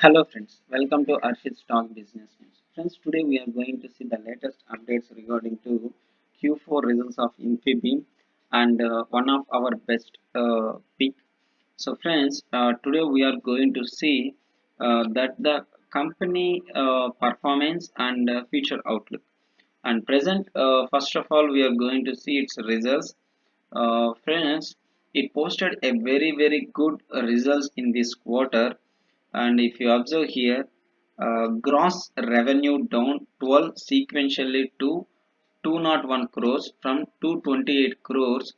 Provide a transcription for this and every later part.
Hello friends, welcome to Arshid's Talk Business News. Friends, today we are going to see the latest updates regarding to Q4 results of Infibeam and one of our best pick. So friends, today we are going to see that the company performance and future outlook. And present, first of all, we are going to see its results. Friends, it posted a very good results in this quarter, and if you observe here, gross revenue down 12 sequentially to 201 crores from 228 crores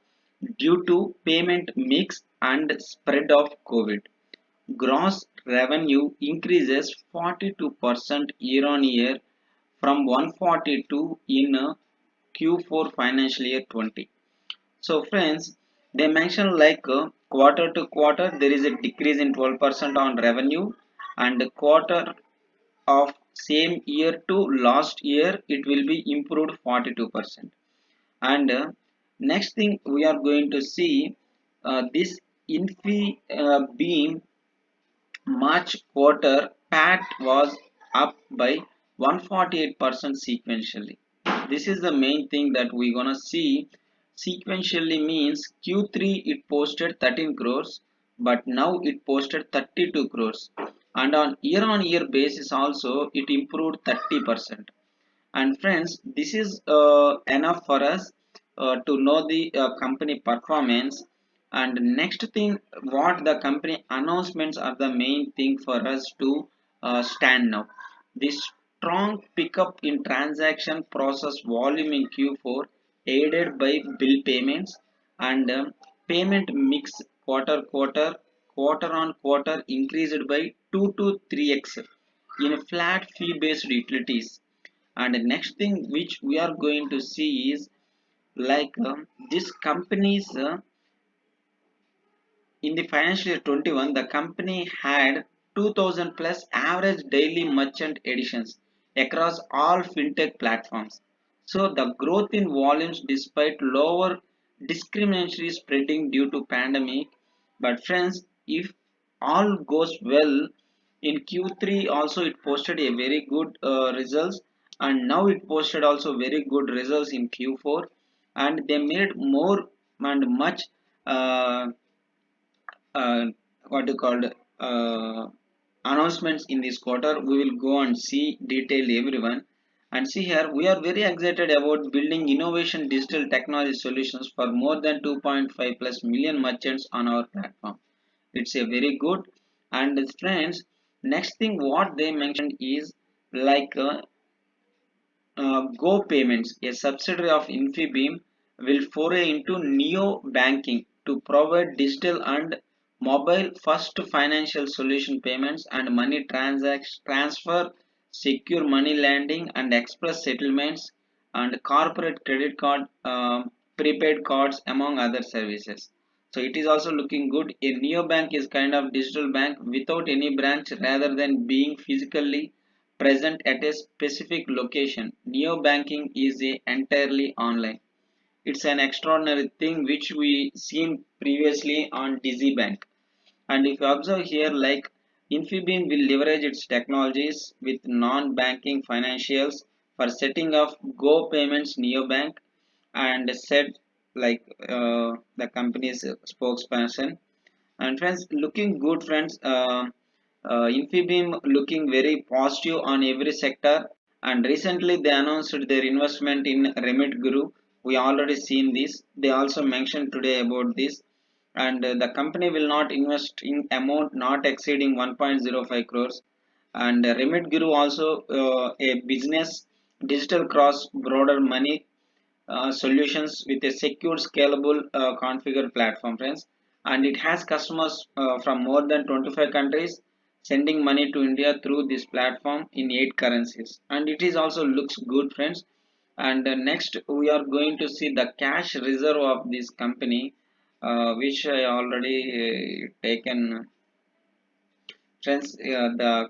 due to payment mix and spread of COVID. Gross revenue increases 42% year on year from 142 in Q4 financial year 20. So friends, they mention like quarter to quarter there is a decrease in 12% on revenue, and quarter of same year to last year it will be improved 42%. And next thing we are going to see, this Infi beam March quarter PAT was up by 148% sequentially. This is the main thing that we're gonna see. Sequentially means Q3 it posted 13 crores, but now it posted 32 crores. And on year basis also it improved 30%. And friends, this is enough for us to know the company performance. And next thing, what the company announcements are the main thing for us to stand now. This strong pickup in transaction process volume in Q4 aided by bill payments, and payment mix quarter on quarter increased by 2 to 3x in flat fee based utilities. And the next thing which we are going to see is like this companies in the financial year 21, the company had 2000 plus average daily merchant additions across all fintech platforms. So the growth in volumes despite lower discriminatory spreading due to pandemic. But friends, if all goes well in Q3 also it posted a very good results, and now it posted also very good results in Q4, and they made more and much uh, uh, what you called announcements in this quarter. We will go and see detail everyone. And see here, we are very excited about building innovation digital technology solutions for more than 2.5 plus million merchants on our platform. It's a very good. And friends, next thing what they mentioned is like Go Payments, a subsidiary of Infibeam, will foray into neo banking to provide digital and mobile first financial solution payments and money transfer, secure money lending and express settlements, and corporate credit card, prepaid cards, among other services. So it is also looking good. A neobank is kind of digital bank without any branch rather than being physically present at a specific location. Neobanking is entirely online. It's an extraordinary thing which we seen previously on DigiBank. And if you observe here, like Infibeam will leverage its technologies with non-banking financials for setting up Go Payments Neobank, and said like the company's spokesperson. And friends, looking good, friends. Infibeam looking very positive on every sector. And recently they announced their investment in Remit Guru. We already seen this. They also mentioned today about this. And the company will not invest in amount not exceeding 1.05 crores. And Remit Guru also a business digital cross border money solutions with a secure, scalable, configured platform, friends. And it has customers from more than 25 countries sending money to India through this platform in 8 currencies. And it is also looks good, friends. And next, we are going to see the cash reserve of this company, which I already taken, friends. The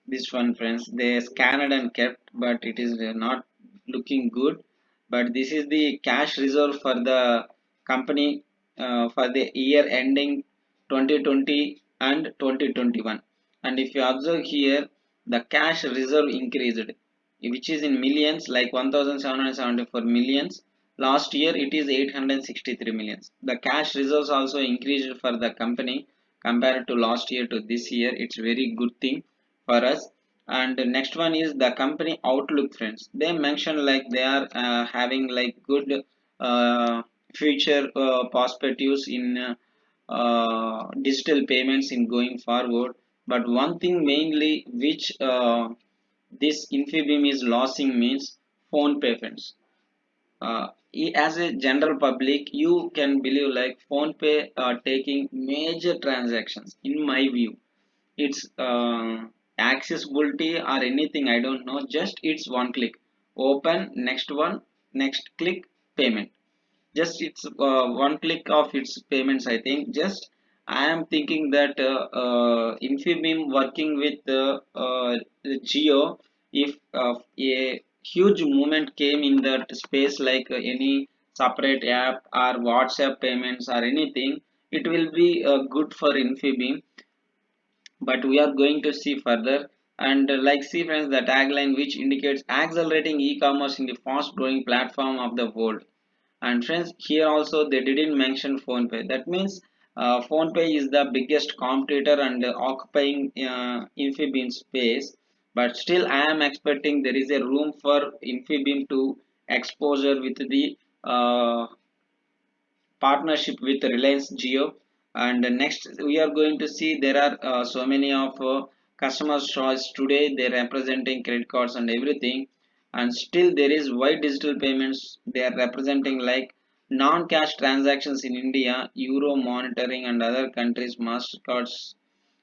this one, friends, they scanned and kept, but it is not looking good. But this is the cash reserve for the company for the year ending 2020 and 2021. And if you observe here, the cash reserve increased, which is in millions, like 1774 millions. Last year it is 863 millions. The cash reserves also increased for the company compared to last year to this year. It's very good thing for us. And the next one is the company outlook, friends. They mention like they are having like good future perspectives in digital payments in going forward. But one thing mainly which this Infibeam is losing means phone payments. As a general public, you can believe like phone pay taking major transactions. In my view, it's accessibility or anything, I don't know. Just it's one click, open, next one, next click, payment. Just it's one click of its payments, I think. Just I am thinking that Infibeam working with Geo, if a huge movement came in that space, like any separate app or WhatsApp payments or anything, it will be good for Infibeam. But we are going to see further. And like, see friends, the tagline which indicates accelerating e-commerce in the fast growing platform of the world. And friends, here also they didn't mention PhonePe. That means PhonePe is the biggest competitor and occupying Infibeam space. But still, I am expecting there is a room for Infibeam to exposure with the partnership with Reliance Jio. And next, we are going to see there are so many of customers choice today. They're representing credit cards and everything, and still there is wide digital payments. They are representing like non-cash transactions in India, euro monitoring, and other countries Mastercards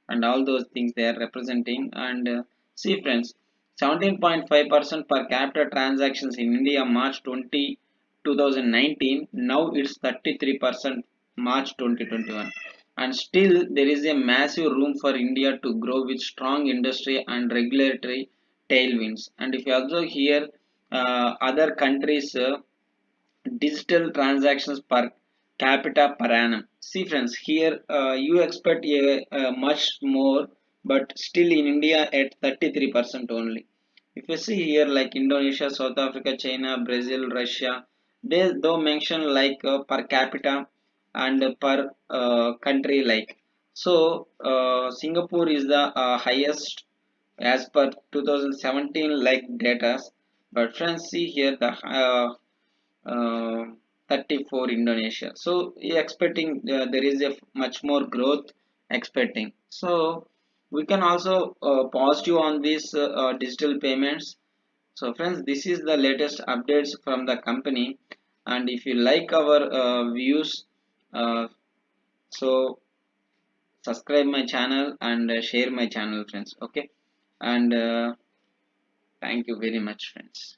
and all those things they are representing. And see friends, 17.5% per capita transactions in India March 2019. Now it's 33% March 2021. And still there is a massive room for India to grow with strong industry and regulatory tailwinds. And if you observe here, other countries digital transactions per capita per annum. See friends, here you expect a much more, but still in India at 33% only. If you see here like Indonesia, South Africa, China, Brazil, Russia, they though mention like per capita and per country like. So Singapore is the highest as per 2017 like data. But friends, see here the uh, 34 Indonesia. So expecting there is a much more growth expecting. So we can also positive on these digital payments. So friends, this is the latest updates from the company. And if you like our views, uh, so subscribe my channel and share my channel, friends. Okay. And thank you very much, friends.